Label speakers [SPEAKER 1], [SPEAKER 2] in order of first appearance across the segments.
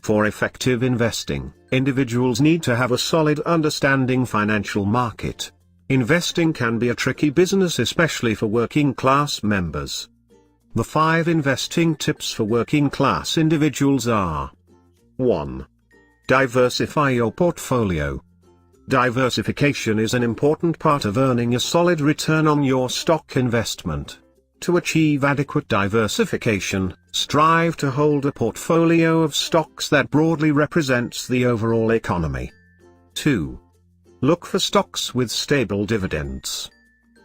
[SPEAKER 1] For effective investing, individuals need to have a solid understanding financial market. Investing can be a tricky business, especially for working-class members. The 5 investing tips for working-class individuals are: 1. Diversify your portfolio. Diversification is an important part of earning a solid return on your stock investment. To achieve adequate diversification, strive to hold a portfolio of stocks that broadly represents the overall economy. 2. Look for stocks with stable dividends.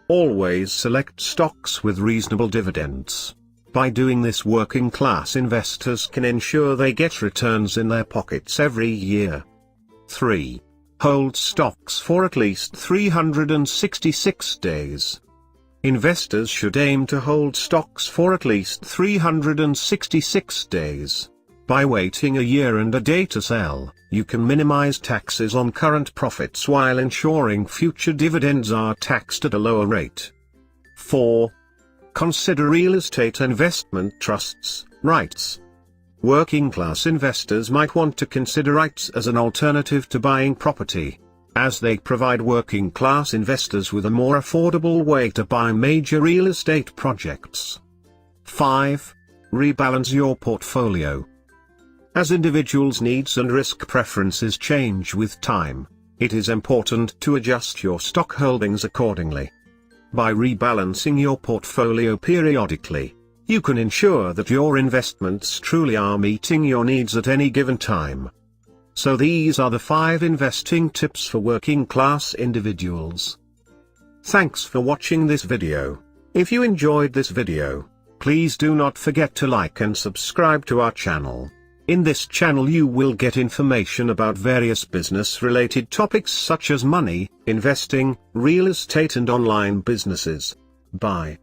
[SPEAKER 1] Always select stocks with reasonable dividends. By doing this, working-class investors can ensure they get returns in their pockets every year. 3. Hold stocks for at least 366 days. Investors should aim to hold stocks for at least 366 days. By waiting a year and a day to sell, you can minimize taxes on current profits while ensuring future dividends are taxed at a lower rate. 4. Consider real estate investment trusts, REITs. Working-class investors might want to consider REITs as an alternative to buying property, as they provide working-class investors with a more affordable way to buy major real estate projects. 5. Rebalance your portfolio. As individuals' needs and risk preferences change with time, it is important to adjust your stock holdings accordingly. By rebalancing your portfolio periodically, you can ensure that your investments truly are meeting your needs at any given time. So these are the 5 investing tips for working-class individuals. Thanks for watching this video. If you enjoyed this video, please do not forget to like and subscribe to our channel. In this channel you will get information about various business-related topics such as money, investing, real estate and online businesses. Bye.